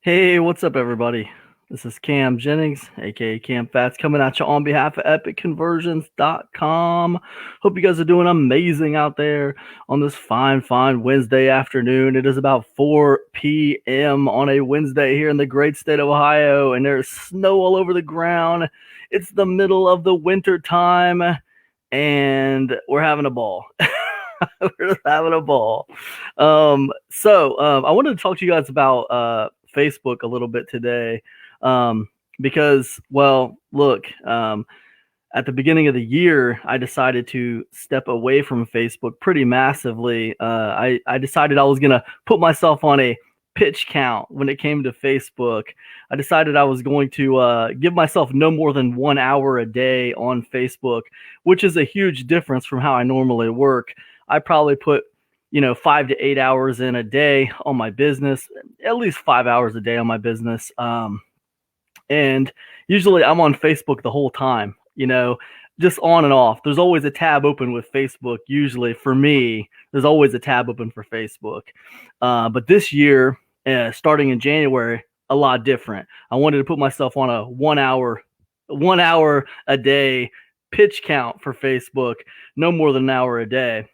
Hey, what's up, everybody? This is Cam Jennings, aka Cam Fats, coming at you on behalf of EpicConversions.com. Hope you guys are doing amazing out there on this fine Wednesday afternoon. It is about 4 p.m. on a Wednesday here in the great state of Ohio, and there's snow all over the ground. It's the middle of the winter time, and we're having a ball. We're just having a ball. I wanted to talk to you guys about Facebook a little bit today, because, well, look, at the beginning of the year, I decided to step away from Facebook pretty massively. I decided I was going to put myself on a pitch count when it came to Facebook. I decided I was going to give myself no more than 1 hour a day on Facebook, which is a huge difference from how I normally work. I probably put 5 to 8 hours in a day on my business, at least 5 hours a day on my business. And usually I'm on Facebook the whole time, just on and off. There's always a tab open with Facebook. Usually for me, there's always a tab open for Facebook. But this year, starting in January, a lot different. I wanted to put myself on a 1 hour a day pitch count for Facebook, no more than an hour a day.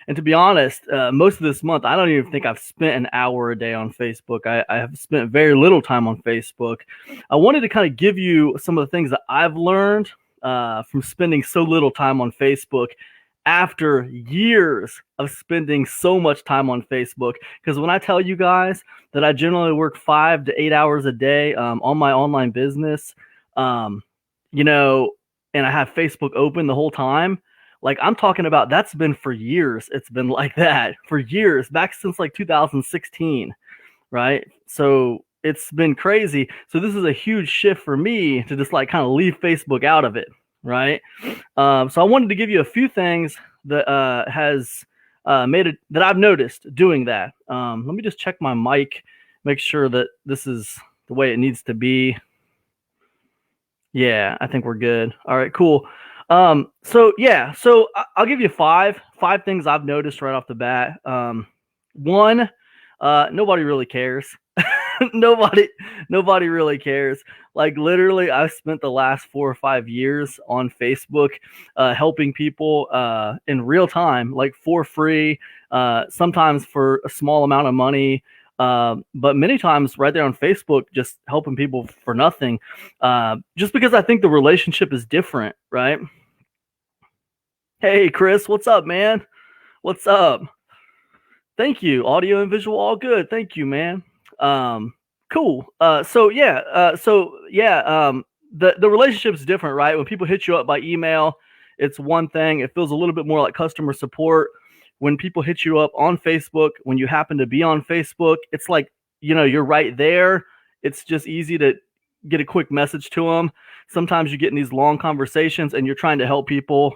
And to be honest, most of this month, I don't even think I've spent an hour a day on Facebook. I have spent very little time on Facebook. I wanted to kind of give you some of the things that I've learned from spending so little time on Facebook after years of spending so much time on Facebook. Because when I tell you guys that I generally work 5 to 8 hours a day on my online business, and I have Facebook open the whole time, like I'm talking about, that's been for years. It's been like that for years, back since like 2016, right? So it's been crazy. So this is a huge shift for me to just like kind of leave Facebook out of it, right? So I wanted to give you a few things that has made it that I've noticed doing that. Let me just check my mic, make sure that this is the way it needs to be. Yeah, I think we're good. All right, cool. So I'll give you five things I've noticed right off the bat. One, nobody really cares. nobody really cares. Like literally, I've spent the last 4 or 5 years on Facebook, helping people in real time, like for free, sometimes for a small amount of money. But many times right there on Facebook, just helping people for nothing, just because I think the relationship is different, right? Hey, Chris, what's up, man? What's up? Thank you. Audio and visual, all good. Thank you, man. Cool. The relationship is different, right? When people hit you up by email, it's one thing. It feels a little bit more like customer support. When people hit you up on Facebook, when you happen to be on Facebook, it's like, you're right there. It's just easy to get a quick message to them. Sometimes you get in these long conversations and you're trying to help people,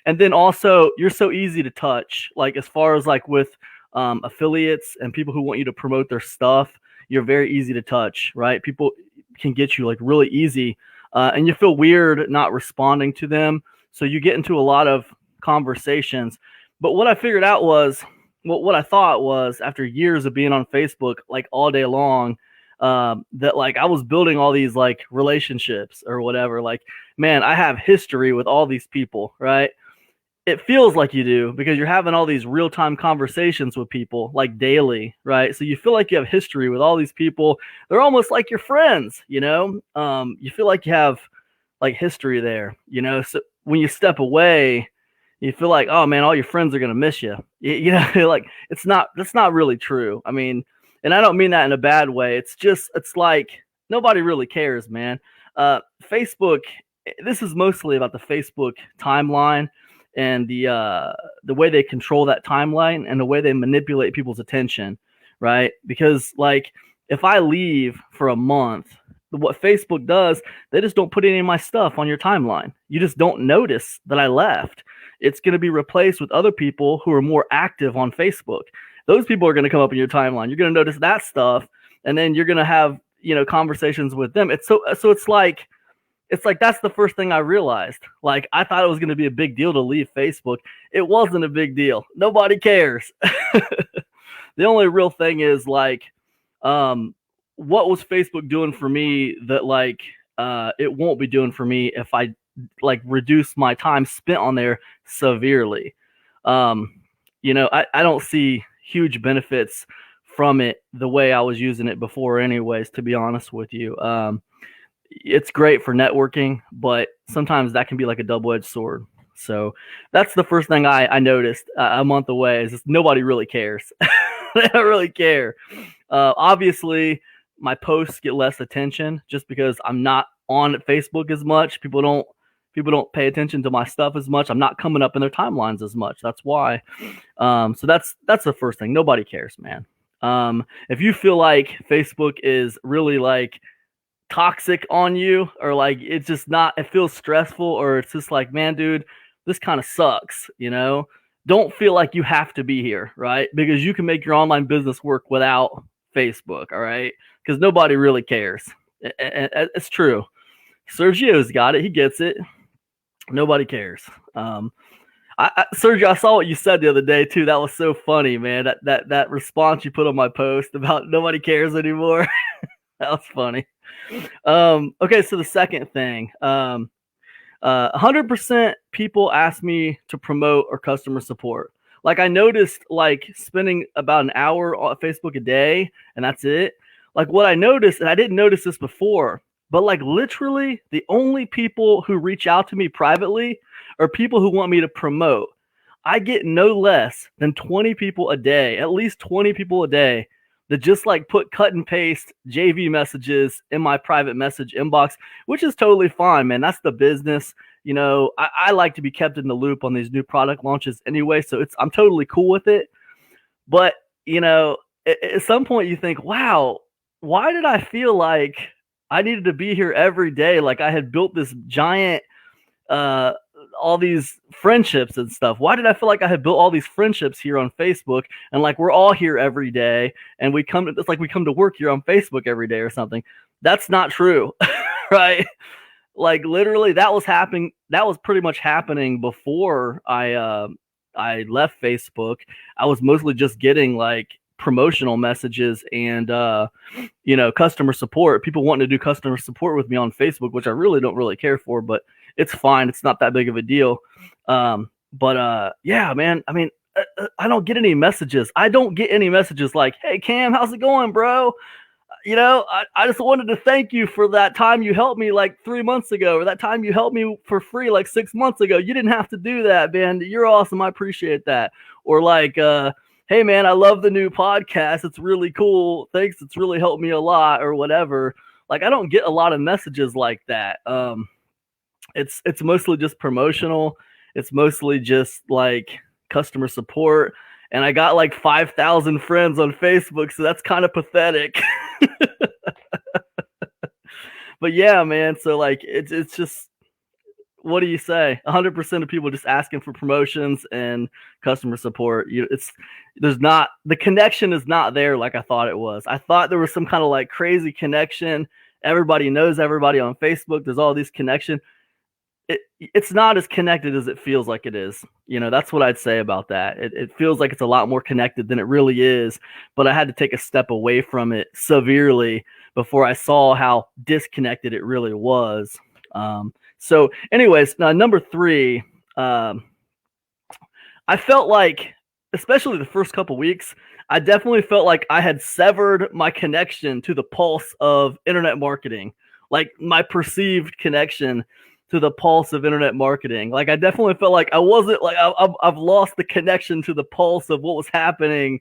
and then also you're so easy to touch, like as far as like with affiliates and people who want you to promote their stuff, you're very easy to touch, right? People can get you like really easy, and you feel weird not responding to them. So you get into a lot of conversations. But what I figured out was, what I thought was, after years of being on Facebook like all day long, that like I was building all these like relationships or whatever. Like, man, I have history with all these people, right? It feels like you do because you're having all these real-time conversations with people like daily, right? So you feel like you have history with all these people. They're almost like your friends, you feel like you have like history there, so when you step away, you feel like, oh man, all your friends are going to miss you. Like that's not really true. I mean, and I don't mean that in a bad way. It's like nobody really cares, man. Facebook, this is mostly about the Facebook timeline and the way they control that timeline and the way they manipulate people's attention, right? Because like if I leave for a month, what Facebook does, they just don't put any of my stuff on your timeline. You just don't notice that I left. It's going to be replaced with other people who are more active on Facebook. Those people are going to come up in your timeline. You're going to notice that stuff, and then you're going to have conversations with them. It's like that's the first thing I realized. Like I thought it was going to be a big deal to leave Facebook. It wasn't a big deal. Nobody cares. The only real thing is like what was Facebook doing for me that like it won't be doing for me if I like reduce my time spent on there severely? I don't see huge benefits from it the way I was using it before anyways, to be honest with you. It's great for networking, but sometimes that can be like a double-edged sword. So that's the first thing I noticed a month away is just nobody really cares. They don't really care. Obviously, my posts get less attention just because I'm not on Facebook as much. People don't pay attention to my stuff as much. I'm not coming up in their timelines as much. That's why. So that's the first thing. Nobody cares, man. If you feel like Facebook is really like toxic on you, or like it's just not, it feels stressful, or it's just like, man, dude, this kind of sucks, don't feel like you have to be here, right? Because you can make your online business work without Facebook, all right? Because nobody really cares. It's true. Sergio's got it. He gets it. Nobody cares. Sergio, I saw what you said the other day too. That was so funny, man. That response you put on my post about nobody cares anymore. That was funny. Okay, so the second thing, 100% people ask me to promote or customer support. Like I noticed, like spending about an hour on Facebook a day, and that's it. Like what I noticed, and I didn't notice this before, but like literally the only people who reach out to me privately are people who want me to promote. I get no less than 20 people a day, at least 20 people a day that just like put cut and paste JV messages in my private message inbox, which is totally fine, man. That's the business. I like to be kept in the loop on these new product launches anyway, so I'm totally cool with it. But, at some point you think, wow, why did I feel like I needed to be here every day? Like I had built this giant, all these friendships and stuff. Why did I feel like I had built all these friendships here on Facebook, and like we're all here every day, and it's like we come to work here on Facebook every day or something? That's not true. Right? Like literally that was happening. That was pretty much happening before I left Facebook. I was mostly just getting like promotional messages and customer support, people wanting to do customer support with me on Facebook, which I really don't really care for, but it's fine. It's not that big of a deal. Yeah, man, I mean, I don't get any messages. I don't get any messages like, hey Cam, how's it going, bro? I just wanted to thank you for that time you helped me like 3 months ago, or that time you helped me for free like 6 months ago. You didn't have to do that, man. You're awesome. I appreciate that. Or like, hey man, I love the new podcast. It's really cool. Thanks. It's really helped me a lot, or whatever. Like, I don't get a lot of messages like that. It's mostly just promotional. It's mostly just like customer support. And I got like 5,000 friends on Facebook, so that's kind of pathetic. But yeah, man. So like, it's just, what do you say? 100% of people just asking for promotions and customer support. The connection is not there like I thought it was. I thought there was some kind of like crazy connection. Everybody knows everybody on Facebook. There's all these connection. It's not as connected as it feels like it is. That's what I'd say about that. It feels like it's a lot more connected than it really is, but I had to take a step away from it severely before I saw how disconnected it really was. So anyways, number 3, I felt like, especially the first couple weeks, I definitely felt like I had severed my connection to the pulse of internet marketing, like my perceived connection to the pulse of internet marketing. Like I definitely felt like I wasn't like, I've lost the connection to the pulse of what was happening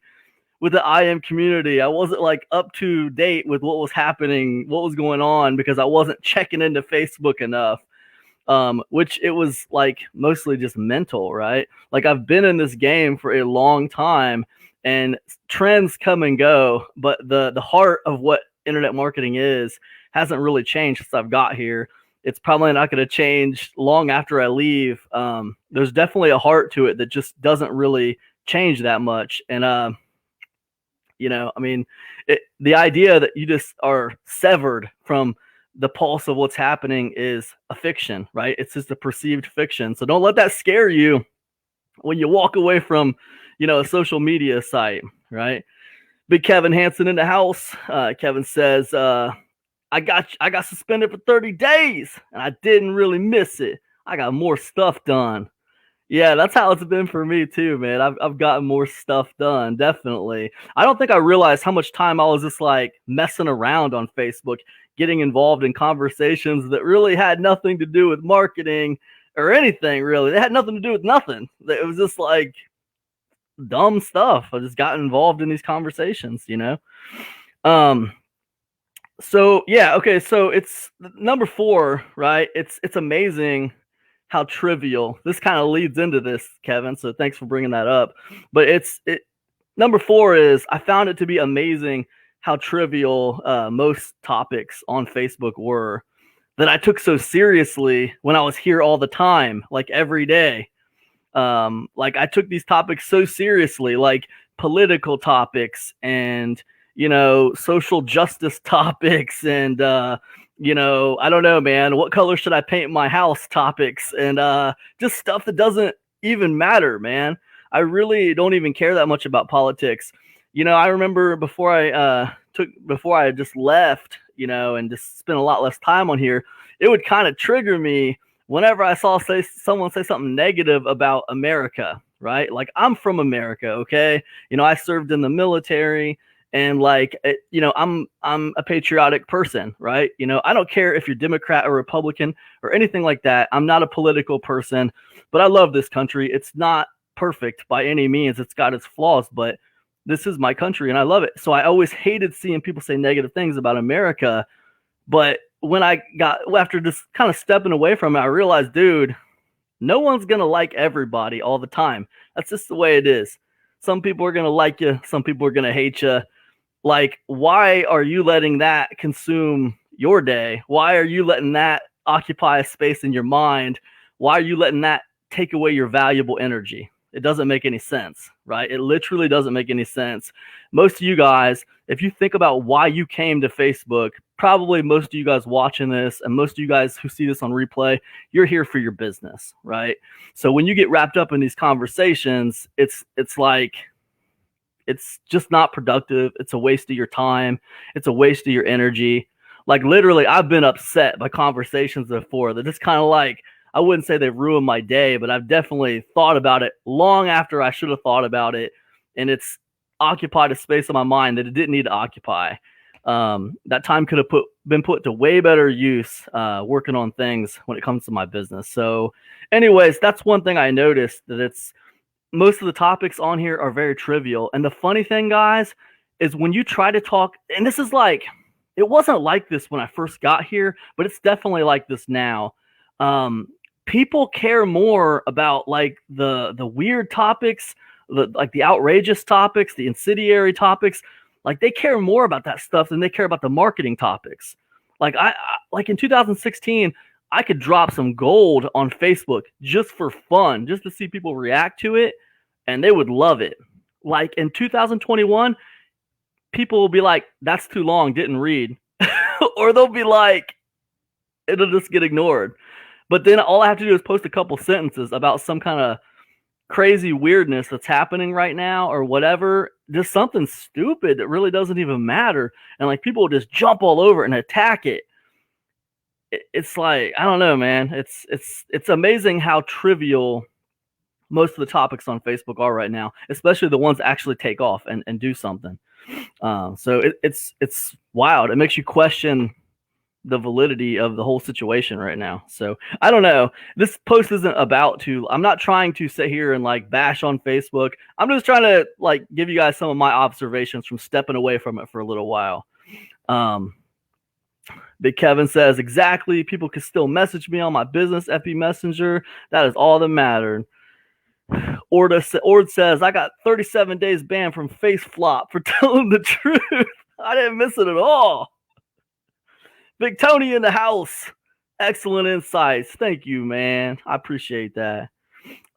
with the IM community. I wasn't like up to date with what was happening, what was going on, because I wasn't checking into Facebook enough. Which it was like mostly just mental, right? Like I've been in this game for a long time, and trends come and go, but the heart of what internet marketing is hasn't really changed since I've got here. It's probably not going to change long after I leave. There's definitely a heart to it that just doesn't really change that much. And, I mean, the idea that you just are severed from the pulse of what's happening is a fiction, right? It's just a perceived fiction. So don't let that scare you when you walk away from, a social media site, right? Big Kevin Hansen in the house. Kevin says, I got suspended for 30 days and I didn't really miss it. I got more stuff done. Yeah, that's how it's been for me too, man. I've gotten more stuff done, definitely. I don't think I realized how much time I was just like messing around on Facebook, getting involved in conversations that really had nothing to do with marketing or anything really. They had nothing to do with nothing. It was just like dumb stuff. I just got involved in these conversations, you know? So yeah, okay, so it's number 4, right? It's amazing how trivial this kind of leads into this, Kevin. So thanks for bringing that up. But number 4 is I found it to be amazing how trivial most topics on Facebook were that I took so seriously when I was here all the time, like every day. Like I took these topics so seriously, like political topics and social justice topics and I don't know, man, what color should I paint my house topics and just stuff that doesn't even matter, man. I really don't even care that much about politics. I remember before I just left, and just spent a lot less time on here, it would kind of trigger me whenever I saw someone say something negative about America, right? Like I'm from America, okay? I served in the military. And like, I'm a patriotic person, right? I don't care if you're Democrat or Republican or anything like that. I'm not a political person, but I love this country. It's not perfect by any means. It's got its flaws, but this is my country and I love it. So I always hated seeing people say negative things about America. But when after just kind of stepping away from it, I realized, dude, no one's going to like everybody all the time. That's just the way it is. Some people are going to like you. Some people are going to hate you. Like, why are you letting that consume your day? Why are you letting that occupy a space in your mind? Why are you letting that take away your valuable energy? It doesn't make any sense, right? It literally doesn't make any sense. Most of you guys, if you think about why you came to Facebook, probably most of you guys watching this and most of you guys who see this on replay, you're here for your business, right? So when you get wrapped up in these conversations, it's like, it's just not productive. It's a waste of your time. It's a waste of your energy. Like literally, I've been upset by conversations before that just kind of like, I wouldn't say they've ruined my day, but I've definitely thought about it long after I should have thought about it. And it's occupied a space in my mind that it didn't need to occupy. That time could have been put to way better use working on things when it comes to my business. So anyways, that's one thing I noticed, that most of the topics on here are very trivial. And the funny thing, guys, is when you try to talk, and this is like, it wasn't like this when I first got here, but it's definitely like this now. People care more about like the weird topics, like the outrageous topics, the incendiary topics. Like they care more about that stuff than they care about the marketing topics. Like like in 2016, I could drop some gold on Facebook just for fun, just to see people react to it, and they would love it. Like in 2021, people will be like, that's too long, didn't read. Or they'll be like, it'll just get ignored. But then all I have to do is post a couple sentences about some kind of crazy weirdness that's happening right now or whatever, just something stupid that really doesn't even matter. And like people will just jump all over and attack it. It's like, I don't know, man. It's amazing how trivial most of the topics on Facebook are right now, especially the ones that actually take off and do something. So it's wild. It makes you question the validity of the whole situation right now. So I don't know. This post isn't I'm not trying to sit here and like bash on Facebook. I'm just trying to like give you guys some of my observations from stepping away from it for a little while. Big Kevin says, exactly. People can still message me on my business FB Messenger. That is all that mattered. Ord says, I got 37 days banned from FaceFlop for telling the truth. I didn't miss it at all. Big Tony in the house. Excellent insights. Thank you, man. I appreciate that.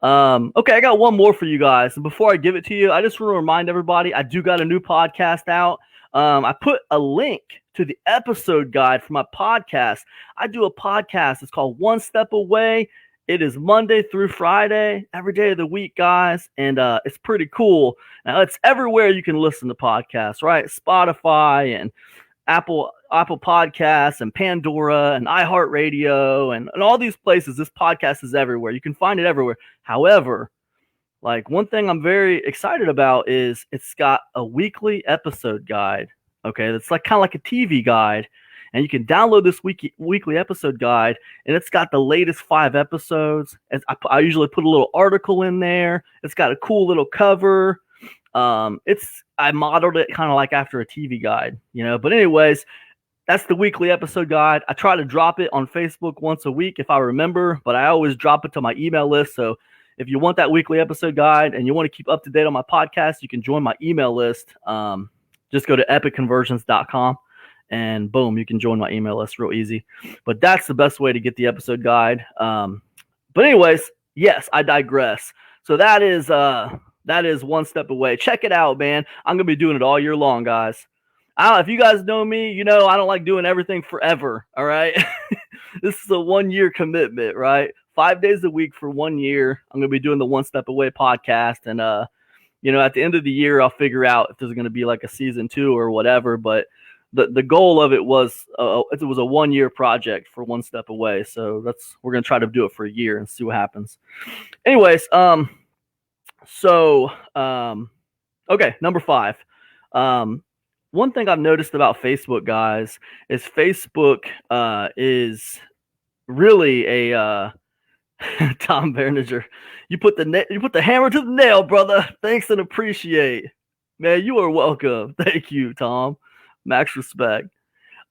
Okay, I got one more for you guys. And before I give it to you, I just want to remind everybody, I do got a new podcast out. I put a link to the episode guide for my podcast. I do a podcast. It's called One Step Away. It is Monday through Friday, every day of the week, guys, and it's pretty cool. Now, it's everywhere you can listen to podcasts, right? Spotify and Apple Podcasts and Pandora and iHeartRadio and all these places. This podcast is everywhere. You can find it everywhere. However, like one thing I'm very excited about is it's got a weekly episode guide. Okay, that's like kind of like a TV guide, and you can download this weekly episode guide, and it's got the latest 5 episodes. I usually put a little article in there. It's got a cool little cover. I modeled it kind of like after a TV guide, you know. But anyways, that's the weekly episode guide. I try to drop it on Facebook once a week if I remember, but I always drop it to my email list. So if you want that weekly episode guide and you want to keep up to date on my podcast, you can join my email list. Just go to epicconversions.com and boom, you can join my email list real easy. But that's the best way to get the episode guide. But anyways, yes, I digress. So that is one step away. Check it out, man. I'm going to be doing it all year long, guys. If you guys know me, you know I don't like doing everything forever, all right? This is a 1-year commitment, right? 5 days a week for 1 year. I'm going to be doing the One Step Away podcast. And, you know, at the end of the year, I'll figure out if there's going to be like a season 2 or whatever. But the goal of it was a 1-year project for One Step Away. So we're going to try to do it for a year and see what happens. Anyways, okay, number 5. One thing I've noticed about Facebook, guys, is Facebook is really a Tom Berninger. You put the hammer to the nail, brother. Thanks and appreciate. Man, you are welcome. Thank you, Tom. Max respect.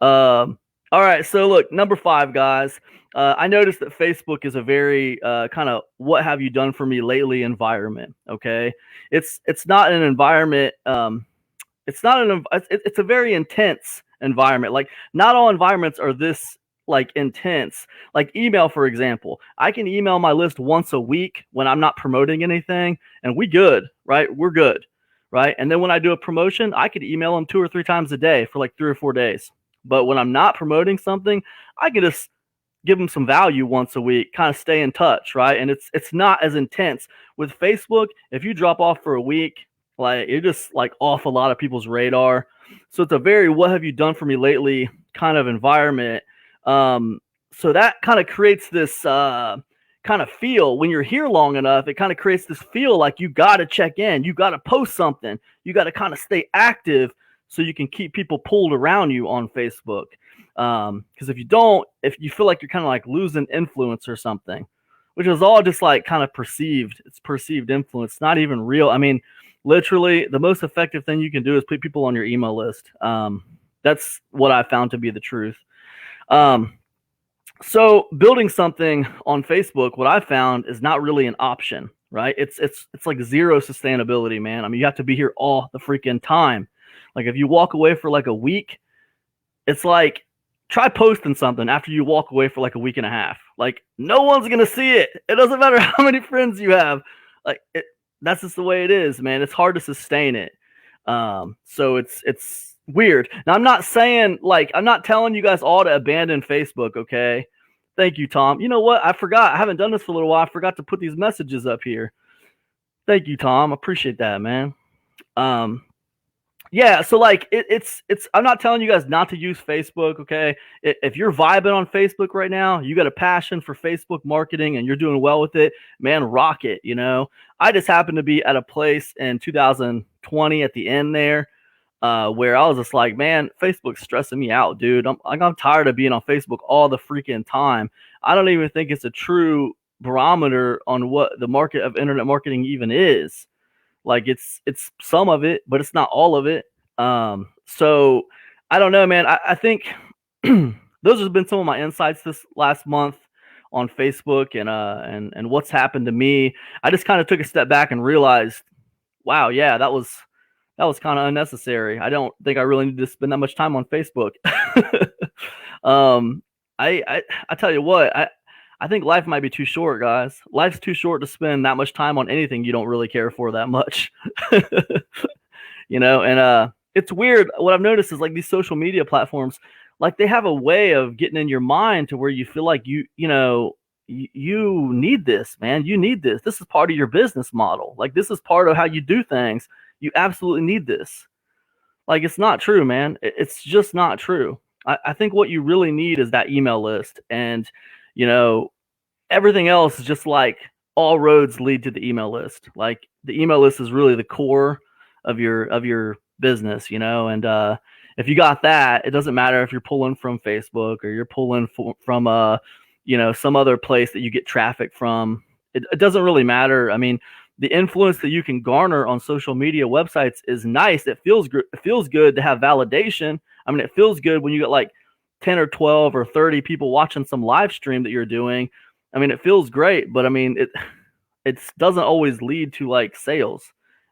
All right, so look, number 5, guys. I noticed that Facebook is a very kind of what have you done for me lately environment. Okay, it's not an environment. It's a very intense environment. Like not all environments are this like intense. Like email, for example, I can email my list once a week when I'm not promoting anything, and we good, right? We're good, right? And then when I do a promotion, I could email them 2 or 3 times a day for like 3 or 4 days. But when I'm not promoting something, I can just give them some value once a week, kind of stay in touch, right? And it's not as intense. With Facebook, if you drop off for a week, like you're just like off a lot of people's radar. So it's a very what have you done for me lately kind of environment. So that kind of creates this kind of feel when you're here long enough, it kind of creates this feel like you got to check in, you got to post something, you got to kind of stay active so you can keep people pulled around you on Facebook. Because if you feel like you're kind of like losing influence or something, which is all just like kind of it's perceived influence, not even real. I mean, literally the most effective thing you can do is put people on your email list. That's what I found to be the truth. So building something on Facebook, what I found is not really an option, right? It's like zero sustainability, man. I mean, you have to be here all the freaking time. Like if you walk away for like a week, it's like try posting something after you walk away for like a week and a half. Like no one's going to see it. It doesn't matter how many friends you have. Like that's just the way it is, man. It's hard to sustain it. So it's weird. Now I'm not telling you guys all to abandon Facebook. Okay. Thank you, Tom. You know what? I forgot. I haven't done this for a little while. I forgot to put these messages up here. Thank you, Tom. I appreciate that, man. Yeah, so like it's I'm not telling you guys not to use Facebook, okay? If you're vibing on Facebook right now, you got a passion for Facebook marketing and you're doing well with it, man, rock it, you know? I just happened to be at a place in 2020 at the end there where I was just like, man, Facebook's stressing me out, dude. I'm tired of being on Facebook all the freaking time. I don't even think it's a true barometer on what the market of internet marketing even is. Like it's some of it, but it's not all of it. So I don't know, man. I think those have been some of my insights this last month on Facebook and what's happened to me. I just kind of took a step back and realized, wow, yeah, that was kind of unnecessary. I don't think I really need to spend that much time on Facebook. I tell you what, I think life might be too short, guys. Life's too short to spend that much time on anything you don't really care for that much. You know, and it's weird. What I've noticed is like these social media platforms, like they have a way of getting in your mind to where you feel like you know, you need this, man. You need this. This is part of your business model. Like, this is part of how you do things. You absolutely need this. Like, it's not true, man. It's just not true. I think what you really need is that email list. And, you know, everything else is just like all roads lead to the email list. Like, the email list is really the core of your business, you know. And if you got that, it doesn't matter if you're pulling from Facebook or you're pulling from you know, some other place that you get traffic from. It doesn't really matter. I mean, the influence that you can garner on social media websites is nice. It feels good. It feels good to have validation. I mean, it feels good when you get like 10 or 12 or 30 people watching some live stream that you're doing. I mean, it feels great, but I mean, it doesn't always lead to like sales,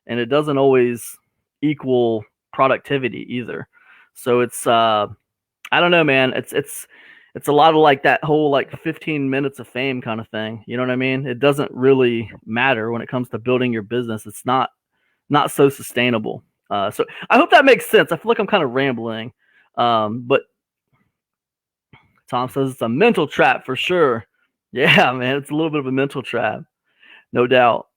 and it doesn't always equal productivity either. So it's I don't know, man. It's a lot of like that whole like 15 minutes of fame kind of thing. You know what I mean? It doesn't really matter when it comes to building your business. It's not so sustainable. So I hope that makes sense. I feel like I'm kind of rambling, but Tom says it's a mental trap for sure. Yeah, man, it's a little bit of a mental trap, no doubt.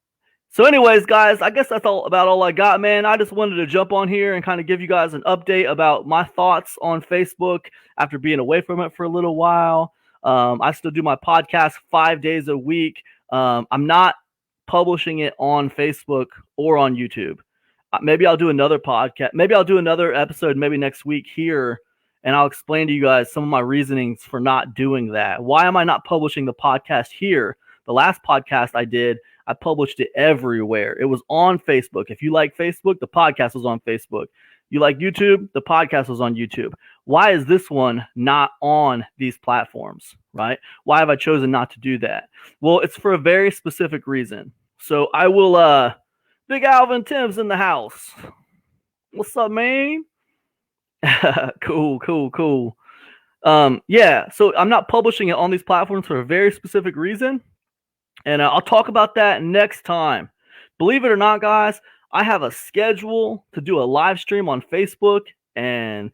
So anyways, guys, I guess that's all I got, man. I just wanted to jump on here and kind of give you guys an update about my thoughts on Facebook after being away from it for a little while. I still do my podcast 5 days a week. I'm not publishing it on Facebook or on YouTube. Maybe I'll do another podcast. Maybe I'll do another episode maybe next week here, and I'll explain to you guys some of my reasonings for not doing that. Why am I not publishing the podcast here? The last podcast I did, I published it everywhere. It was on Facebook. If you like Facebook, the podcast was on Facebook. You like YouTube, the podcast was on YouTube. Why is this one not on these platforms, right? Why have I chosen not to do that? Well, it's for a very specific reason. So I will, Big Alvin Tim's in the house. What's up, man? Cool. Yeah, so I'm not publishing it on these platforms for a very specific reason. And I'll talk about that next time. Believe it or not, guys, I have a schedule to do a live stream on Facebook and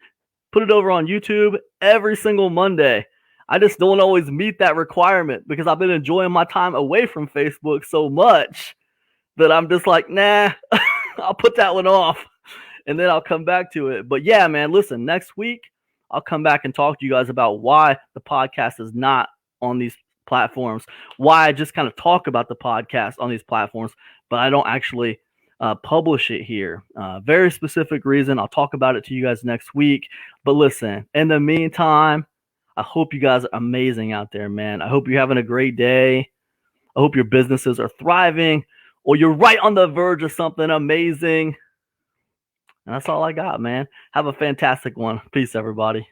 put it over on YouTube every single Monday. I just don't always meet that requirement because I've been enjoying my time away from Facebook so much that I'm just like, nah, I'll put that one off and then I'll come back to it. But yeah, man, listen, next week I'll come back and talk to you guys about why the podcast is not on these platforms, why I just kind of talk about the podcast on these platforms, but I don't actually publish it here. Very specific reason. I'll talk about it to you guys next week. But listen, in the meantime, I hope you guys are amazing out there, man. I hope you're having a great day. I hope your businesses are thriving or you're right on the verge of something amazing. And that's all I got, man. Have a fantastic one. Peace, everybody.